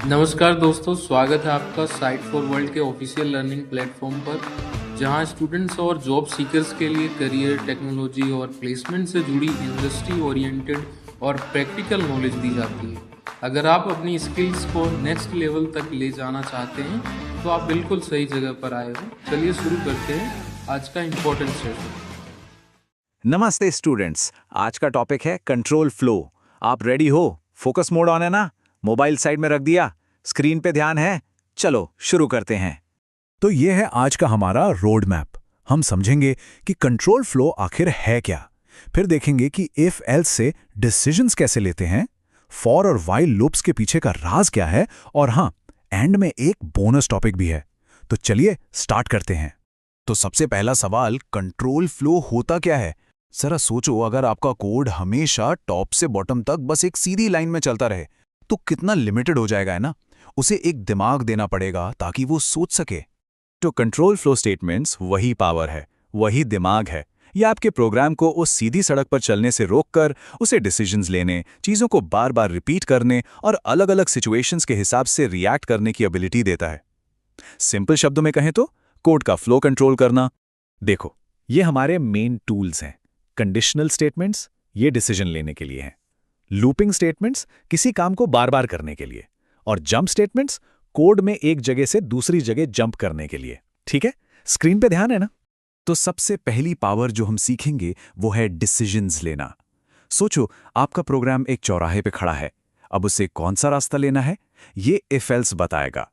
नमस्कार दोस्तों, स्वागत है आपका साइट फॉर वर्ल्ड के ऑफिशियल लर्निंग प्लेटफॉर्म पर, जहां स्टूडेंट्स और जॉब सीकर्स के लिए करियर, टेक्नोलॉजी और प्लेसमेंट से जुड़ी इंडस्ट्री ओरिएंटेड और प्रैक्टिकल नॉलेज दी जाती है। अगर आप अपनी स्किल्स को नेक्स्ट लेवल तक ले जाना चाहते हैं, तो आप बिल्कुल सही जगह पर आए हो। चलिए शुरू करते हैं आज का इम्पोर्टेंट सेशन। नमस्ते स्टूडेंट्स। आज का टॉपिक है कंट्रोल फ्लो। आप रेडी हो? फोकस मोड ऑन है ना? मोबाइल साइड में रख दिया? स्क्रीन पे ध्यान है? चलो शुरू करते हैं। तो ये है आज का हमारा रोड मैप। हम समझेंगे कि कंट्रोल फ्लो आखिर है क्या, फिर देखेंगे कि इफ एल्स से डिसीजंस कैसे लेते हैं, फॉर और व्हाइल लूप्स के पीछे का राज क्या है, और हाँ, एंड में एक बोनस टॉपिक भी है। तो चलिए स्टार्ट करते हैं। तो सबसे पहला सवाल, कंट्रोल फ्लो होता क्या है? जरा सोचो, अगर आपका कोड हमेशा टॉप से बॉटम तक बस एक सीधी लाइन में चलता रहे तो कितना लिमिटेड हो जाएगा, है ना? उसे एक दिमाग देना पड़ेगा ताकि वो सोच सके। तो कंट्रोल फ्लो स्टेटमेंट्स वही पावर है, वही दिमाग है। ये आपके प्रोग्राम को उस सीधी सड़क पर चलने से रोककर उसे डिसीजंस लेने, चीज़ों को बार बार रिपीट करने और अलग अलग सिचुएशंस के हिसाब से रिएक्ट करने की एबिलिटी देता है। सिंपल शब्दों में कहें तो कोड का फ्लो कंट्रोल करना। देखो, ये हमारे मेन टूल्स हैं। कंडीशनल स्टेटमेंट्स ये डिसीजन लेने के लिए हैं, लूपिंग स्टेटमेंट्स किसी काम को बार बार करने के लिए, और जंप स्टेटमेंट्स कोड में एक जगह से दूसरी जगह जंप करने के लिए। ठीक है, स्क्रीन पे ध्यान है ना? तो सबसे पहली पावर जो हम सीखेंगे वो है डिसीजंस लेना। सोचो, आपका प्रोग्राम एक चौराहे पे खड़ा है। अब उसे कौन सा रास्ता लेना है, ये इफ एल्स बताएगा।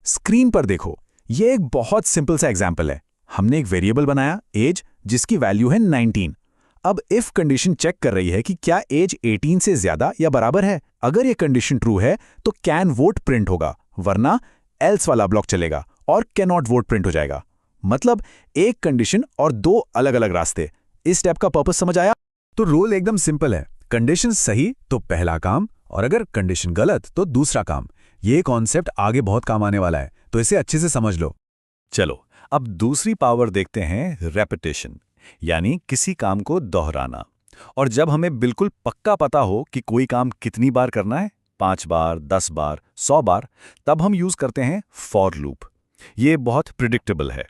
स्क्रीन पर देखो, ये एक बहुत सिंपल सा एग्जाम्पल है। हमने एक वेरिएबल बनाया एज, जिसकी वैल्यू है 19। अब इफ कंडीशन चेक कर रही है कि क्या एज 18 से ज्यादा या बराबर है। अगर ये कंडीशन ट्रू है तो कैन वोट प्रिंट होगा, वरना एल्स वाला ब्लॉक चलेगा और कैन नॉट वोट प्रिंट हो जाएगा। मतलब एक कंडीशन और दो अलग अलग रास्ते। इस स्टेप का पर्पस समझ आया? तो रूल एकदम सिंपल है, कंडीशन सही तो पहला काम, और अगर कंडीशन गलत तो दूसरा काम। ये कॉन्सेप्ट आगे बहुत काम आने वाला है, तो इसे अच्छे से समझ लो। चलो अब दूसरी पावर देखते हैं, रेपिटेशन, यानी किसी काम को दोहराना। और जब हमें बिल्कुल पक्का पता हो कि कोई काम कितनी बार करना है, 5 बार, 10 बार, 100 बार, तब हम यूज करते हैं फॉर लूप। ये बहुत प्रिडिक्टेबल है।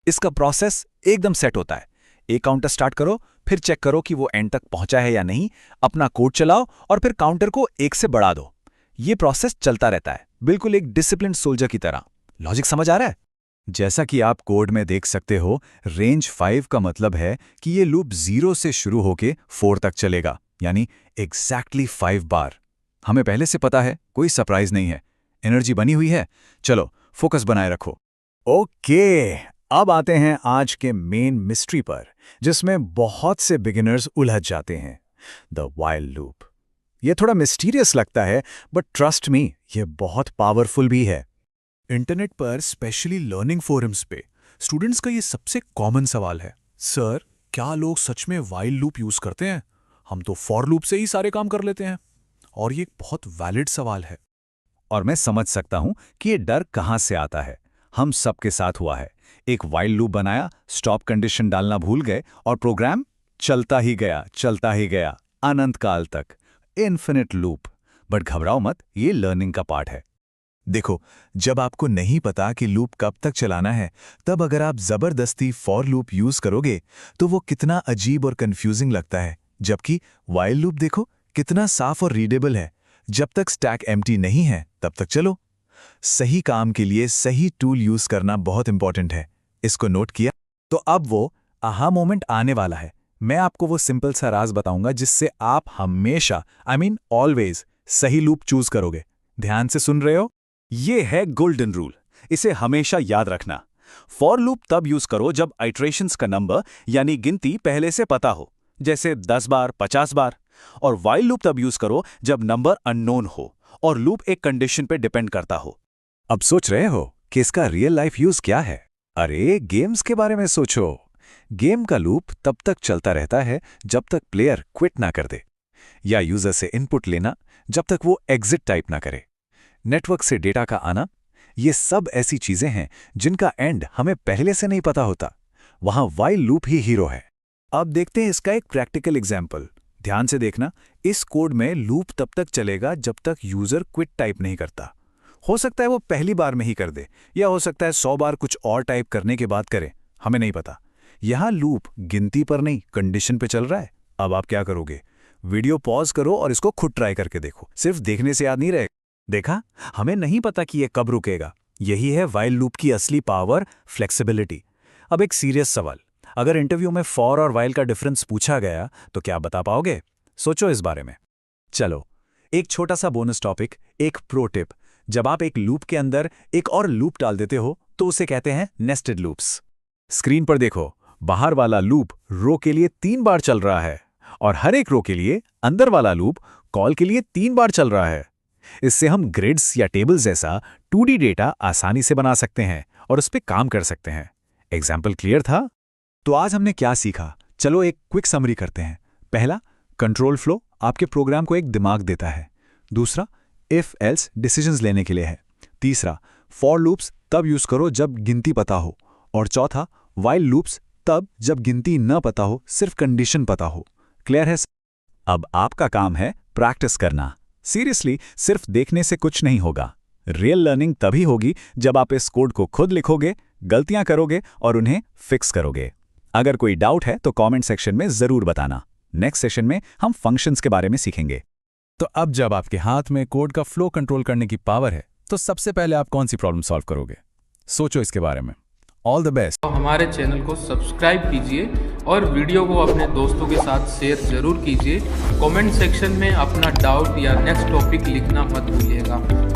इसका प्रोसेस एकदम सेट होता है। एक काउंटर स्टार्ट करो, फिर चेक करो कि वो एंड तक पहुंचा है या नहीं, अपना कोड चलाओ और फिर काउंटर को 1 से बढ़ा दो। ये प्रोसेस चलता रहता है, बिल्कुल एक डिसिप्लिन सोल्जर की तरह। लॉजिक समझ आ रहा है? जैसा कि आप कोड में देख सकते हो, रेंज 5 का मतलब है कि ये लूप 0 से शुरू होके 4 तक चलेगा, यानी एग्जैक्टली 5 बार। हमें पहले से पता है, कोई सरप्राइज नहीं है। एनर्जी बनी हुई है। चलो फोकस बनाए रखो। ओके, अब आते हैं आज के मेन मिस्ट्री पर, जिसमें बहुत से बिगिनर्स उलझ जाते हैं, द व्हाइल लूप। ये थोड़ा मिस्टीरियस लगता है, बट ट्रस्ट मी, ये बहुत पावरफुल भी है। इंटरनेट पर स्पेशली लर्निंग फोरम्स पे स्टूडेंट्स का ये सबसे कॉमन सवाल है, सर क्या लोग सच में व्हाइल लूप यूज करते हैं? हम तो फॉर लूप से ही सारे काम कर लेते हैं। और ये एक बहुत वैलिड सवाल है। और मैं समझ सकता हूं कि ये डर कहां से आता है। हम सबके साथ हुआ है। एक व्हाइल लूप बनाया, स्टॉप कंडीशन डालना भूल गए और प्रोग्राम चलता ही गया अनंत काल तक, इन्फिनिट लूप। बट घबराओ मत, ये लर्निंग का पार्ट है। देखो, जब आपको नहीं पता कि लूप कब तक चलाना है, तब अगर आप जबरदस्ती फॉर लूप यूज करोगे तो वो कितना अजीब और कंफ्यूजिंग लगता है। जबकि व्हाइल लूप देखो कितना साफ और रीडेबल है। जब तक स्टैक एम्प्टी नहीं है तब तक चलो। सही काम के लिए सही टूल यूज करना बहुत इंपॉर्टेंट है। इसको नोट किया? तो अब वो आहा मोमेंट आने वाला है। मैं आपको वो सिंपल सा राज बताऊंगा जिससे आप हमेशा, ऑलवेज सही लूप चूज करोगे। ध्यान से सुन रहे हो? ये है गोल्डन रूल। इसे हमेशा याद रखना। फॉर लूप तब यूज करो जब आइट्रेशंस का नंबर यानी गिनती पहले से पता हो, जैसे 10 बार, 50 बार। और व्हाइल लूप तब यूज करो जब नंबर अननोन हो और लूप एक कंडीशन पे डिपेंड करता हो। अब सोच रहे हो कि इसका रियल लाइफ यूज क्या है? अरे गेम्स के बारे में सोचो। गेम का लूप तब तक चलता रहता है जब तक प्लेयर क्विट ना कर दे, या यूजर से इनपुट लेना जब तक वो एग्जिट टाइप ना करे, नेटवर्क से डेटा का आना। ये सब ऐसी चीजें हैं जिनका एंड हमें पहले से नहीं पता होता। वहां व्हाइल लूप ही हीरो है। अब देखते हैं इसका एक प्रैक्टिकल एग्जाम्पल। ध्यान से देखना, इस कोड में लूप तब तक चलेगा जब तक यूजर क्विट टाइप नहीं करता। हो सकता है वो पहली बार में ही कर दे, या हो सकता है 100 बार कुछ और टाइप करने के बाद करे, हमें नहीं पता। यहाँ लूप गिनती पर नहीं, कंडीशन पे चल रहा है। अब आप क्या करोगे? वीडियो पॉज करो और इसको खुद ट्राई करके देखो। सिर्फ देखने से याद नहीं रहेगा। देखा, हमें नहीं पता कि ये कब रुकेगा। यही है व्हाइल लूप की असली पावर, फ्लेक्सिबिलिटी। अब एक सीरियस सवाल, अगर इंटरव्यू में फॉर और व्हाइल का डिफरेंस पूछा गया तो क्या बता पाओगे? सोचो इस बारे में। चलो, एक छोटा सा बोनस टॉपिक, एक प्रो टिप। जब आप एक लूप के अंदर एक और लूप डाल देते हो तो उसे कहते हैं नेस्टेड लूप्स। स्क्रीन पर देखो, बाहर वाला लूप रो के लिए 3 बार चल रहा है और हर एक रो के लिए अंदर वाला लूप कॉल के लिए 3 बार चल रहा है। इससे हम ग्रिड्स या टेबल जैसा 2D डेटा आसानी से बना सकते हैं और उस पर काम कर सकते हैं। एग्जाम्पल क्लियर था? तो आज हमने क्या सीखा, चलो एक क्विक समरी करते हैं। पहला, कंट्रोल फ्लो आपके प्रोग्राम को एक दिमाग देता है। दूसरा, इफ एल्स डिसीजंस लेने के लिए है। तीसरा, फॉर लूप्स तब यूज करो जब गिनती पता हो। और चौथा, व्हाइल लूप्स तब जब गिनती न पता हो, सिर्फ कंडीशन पता हो। क्लियर है? अब आपका काम है प्रैक्टिस करना। सीरियसली, सिर्फ देखने से कुछ नहीं होगा। रियल लर्निंग तभी होगी जब आप इस कोड को खुद लिखोगे, गलतियां करोगे और उन्हें फिक्स करोगे। अगर कोई डाउट है तो कमेंट सेक्शन में जरूर बताना। नेक्स्ट सेशन में हम फंक्शंस के बारे में सीखेंगे। तो अब जब आपके हाथ में कोड का फ्लो कंट्रोल करने की पावर है, तो सबसे पहले आप कौन सी प्रॉब्लम सॉल्व करोगे? सोचो इसके बारे में। All the best. तो हमारे चैनल को सब्सक्राइब कीजिए और वीडियो को अपने दोस्तों के साथ शेयर जरूर कीजिए। कमेंट सेक्शन में अपना डाउट या नेक्स्ट टॉपिक लिखना मत भूलिएगा।